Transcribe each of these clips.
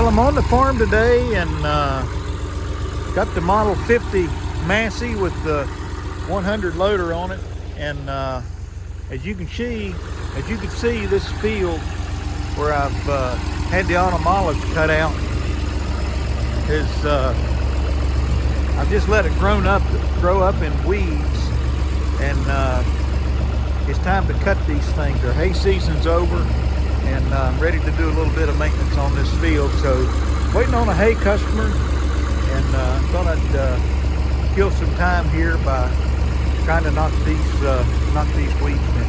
Well, I'm on the farm today and got the Model 50 Massey with the 100 loader on it, and as you can see, this field where I've had the autumn olives cut out is I've just let it grow up in weeds, and it's time to cut these things. Their hay season's over, and I'm ready to do a little bit of maintenance on this field. So waiting on a hay customer, and thought I'd kill some time here by trying to knock these weeds in.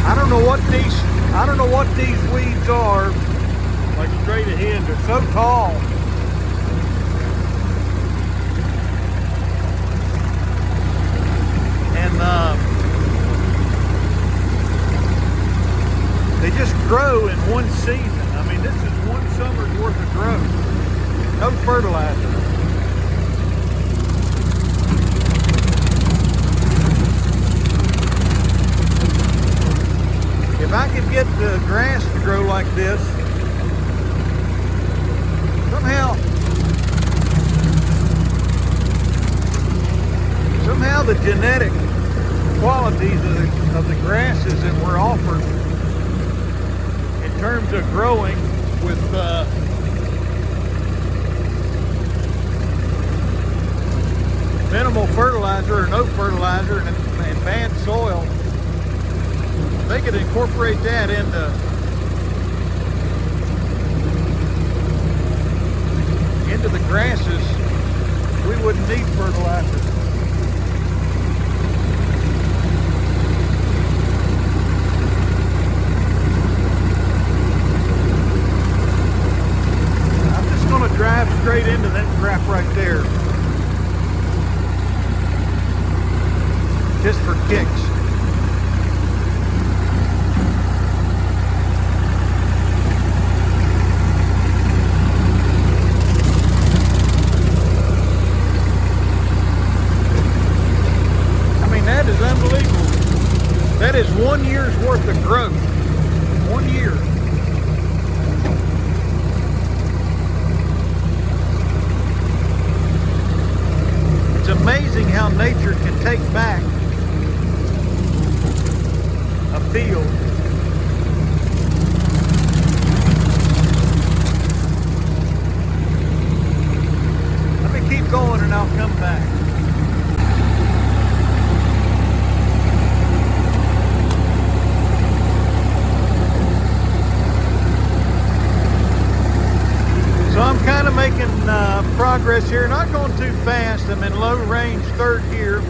I don't know what these weeds are, like straight ahead. They're so tall. And they just grow in one season. I mean, this is one summer's worth of growth. No fertilizer. If I could get the grass to grow like this, somehow the genetic qualities of the grasses that were offered in terms of growing with minimal fertilizer or no fertilizer and bad soil, they could incorporate that into the grasses. We wouldn't need fertilizer. I'm just going to drive straight into that crap right there, just for kicks. That is 1 year's worth of growth. 1 year. It's amazing how nature can take back a field. Let me keep going and I'll come back. So I'm kind of making progress here, not going too fast. I'm in low range third gear.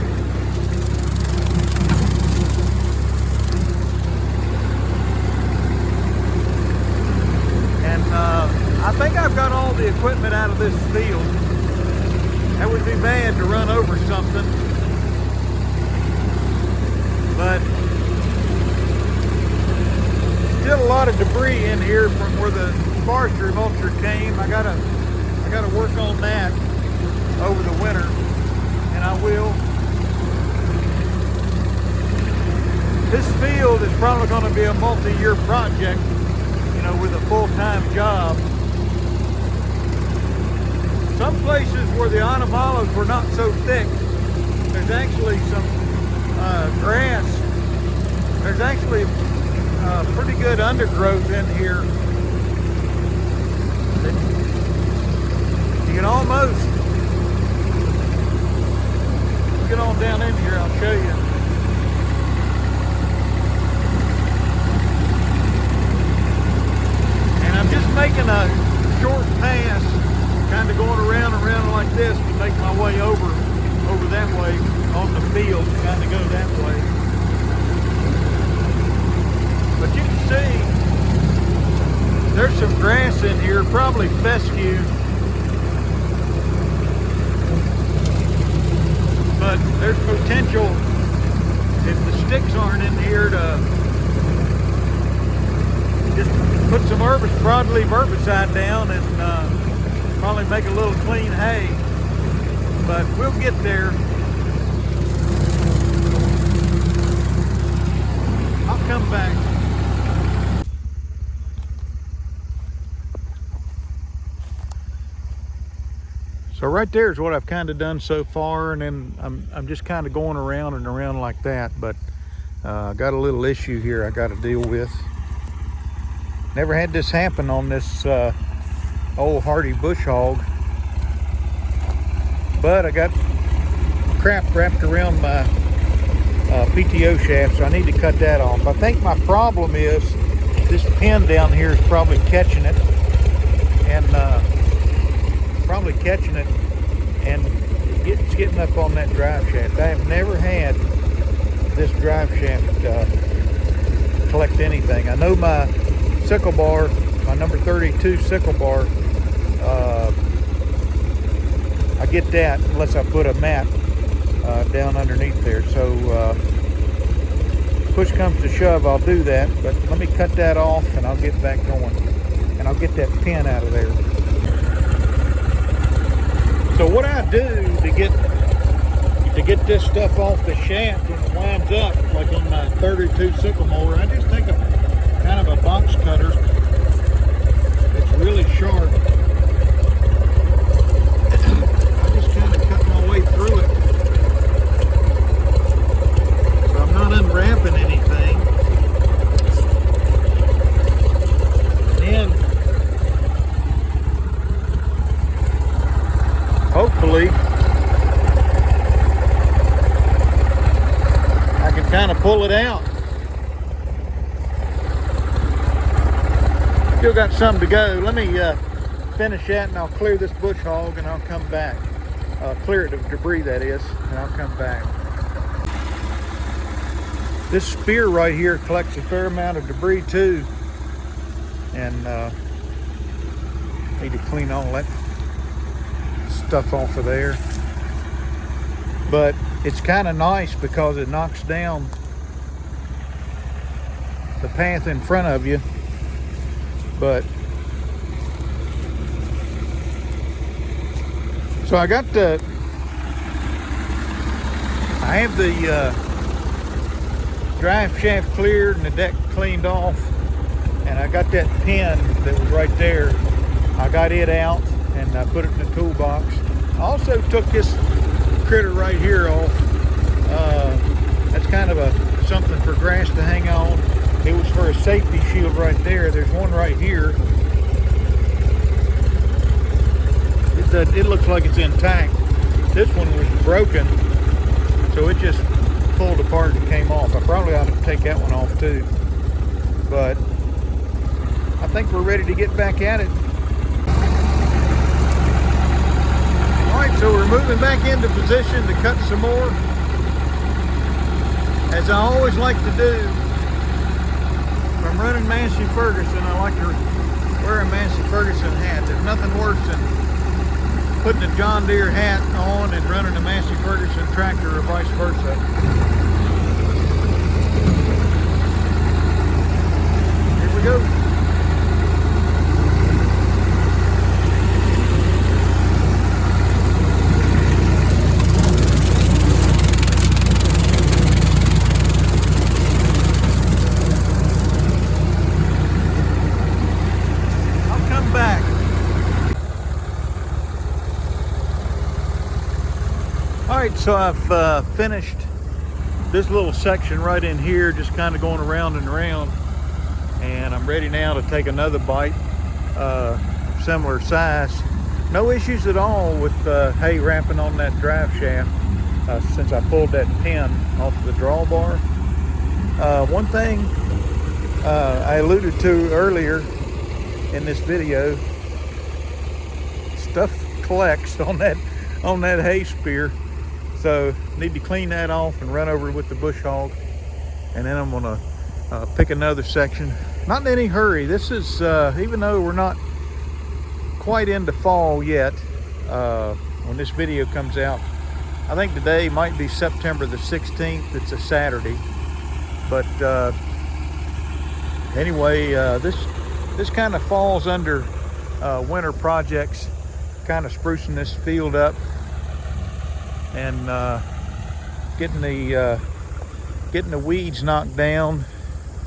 And I think I've got all the equipment out of this field. That would be bad to run over something. But still a lot of debris in here from where the forestry mulcher came. I gotta work on that over the winter, and I will. This field is probably going to be a multi-year project, you know, with a full-time job. Some places where the autumn olives were not so thick, there's actually some grass. There's actually pretty good undergrowth in here. You can almost get on down in here. I'll show you. And I'm just making a short pass, kind of going around like this to make my way over that way on the field, kind of go that way. But you can see there's some grass in here, probably fescue. But there's potential, if the sticks aren't in here, to just put some broadleaf herbicide down and Probably make a little clean hay, but we'll get there. I'll come back. So right there is what I've kind of done so far, and then I'm just kind of going around and around like that, but I got a little issue here I got to deal with. Never had this happen on this old Hardee bush hog, but I got crap wrapped around my PTO shaft, so I need to cut that off. I think my problem is this pin down here is probably catching it, and it's getting up on that drive shaft. I have never had this drive shaft collect anything. I know my sickle bar, my number 32 sickle bar, I get that unless I put a mat down underneath there. So push comes to shove, I'll do that, but let me cut that off and I'll get back going, and I'll get that pin out of there. So what I do to get this stuff off the shaft when it winds up, like on my 32 sickle mower, I just take a kind of a box cutter. It's really sharp. I just kind of cut my way through it, so I'm not unwrapping anything. And then hopefully I can kind of pull it out. Still got some to go. Let me finish that, and I'll clear this bush hog, and I'll come back. Clear it of debris, that is, and I'll come back. This spear right here collects a fair amount of debris too, and need to clean all that stuff off of there. But it's kind of nice because it knocks down the path in front of you. But so I have the drive shaft cleared and the deck cleaned off, and I got that pin that was right there. I got it out and I put it in the toolbox. I also took this critter right here off. That's kind of something for grass to hang on. It was for a safety shield right there. There's one right here. It looks like it's intact. This one was broken, so it just pulled apart and came off. I probably ought to take that one off too. But I think we're ready to get back at it. All right, so we're moving back into position to cut some more. As I always like to do, if I'm running Massey Ferguson, I like to wear a Massey Ferguson hat. There's nothing worse than putting a John Deere hat on and running a Massey Ferguson tractor or vice versa. Here we go. Alright, so I've finished this little section right in here, just kind of going around and around, and I'm ready now to take another bite, similar size. No issues at all with hay wrapping on that drive shaft since I pulled that pin off the drawbar. One thing I alluded to earlier in this video, stuff collects on that hay spear. So need to clean that off and run over with the bush hog, and then I'm gonna pick another section. Not in any hurry. This is even though we're not quite into fall yet when this video comes out. I think today might be September the 16th. It's a Saturday, but anyway, this kind of falls under winter projects. kind of sprucing this field up and getting the weeds knocked down.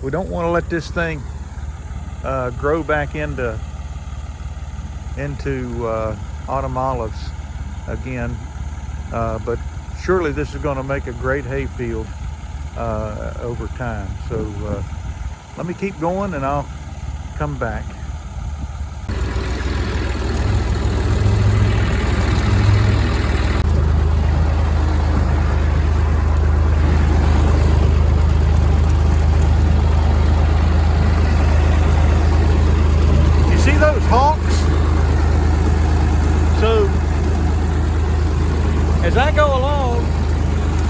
We don't want to let this thing grow back into autumn olives again, but surely this is going to make a great hay field over time. So let me keep going and I'll come back. Those hawks. So as I go along,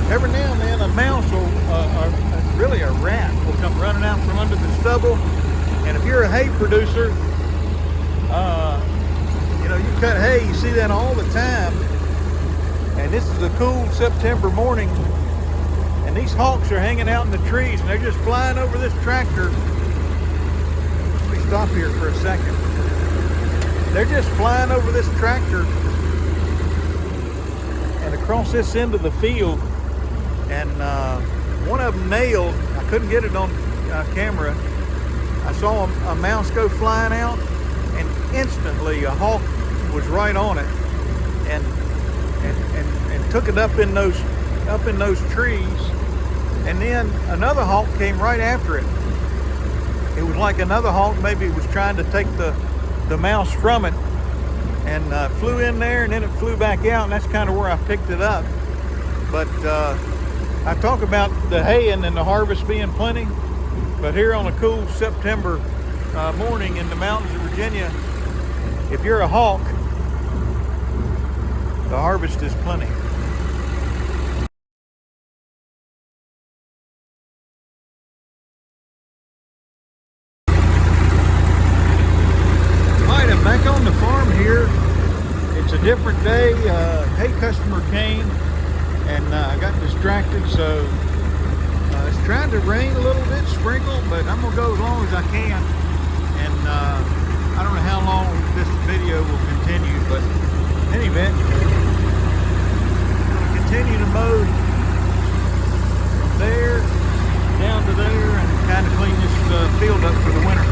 every now and then a mouse or really a rat will come running out from under the stubble. And if you're a hay producer, you know, you cut hay, you see that all the time. And this is a cool September morning, and these hawks are hanging out in the trees and they're just flying over this tractor. Let me stop here for a second. They're just flying over this tractor and across this end of the field, and one of them nailed, I couldn't get it on camera, I saw a mouse go flying out and instantly a hawk was right on it and took it up in those trees, and then another hawk came right after it. It was like another hawk maybe was trying to take the mouse from it, and flew in there and then it flew back out, and that's kind of where I picked it up. But I talk about the haying and the harvest being plenty, but here on a cool September morning in the mountains of Virginia, if you're a hawk, the harvest is plenty. Back on the farm here. It's a different day. Hay customer came and I got distracted, so it's trying to rain a little bit, sprinkle, but I'm gonna go as long as I can. And I don't know how long this video will continue, but in any event, I'm gonna continue to mow from there down to there and kind of clean this field up for the winter.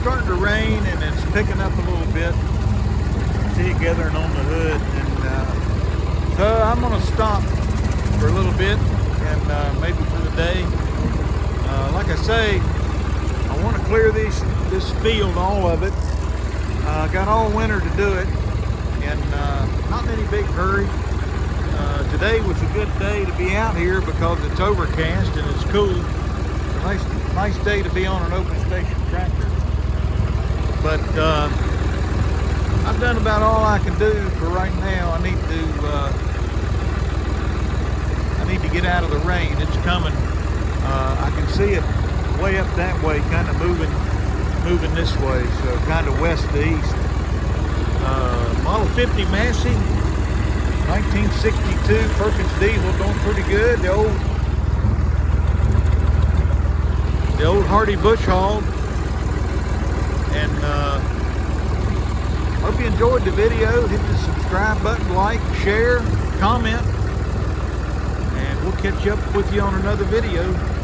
Starting to rain and it's picking up a little bit. See it gathering on the hood, and so I'm going to stop for a little bit and maybe for the day. Like I say, I want to clear this field, all of it. Got all winter to do it, and not in any big hurry. Today was a good day to be out here because it's overcast and it's cool. It's a nice day to be on an open station tractor. But I've done about all I can do for right now. I need to get out of the rain. It's coming. I can see it way up that way, kind of moving this way, so kind of west to east. Model 50 Massey, 1962 Perkins diesel, doing pretty good. The old Hardee bush hog. And hope you enjoyed the video. Hit the subscribe button, like, share, comment, and we'll catch up with you on another video.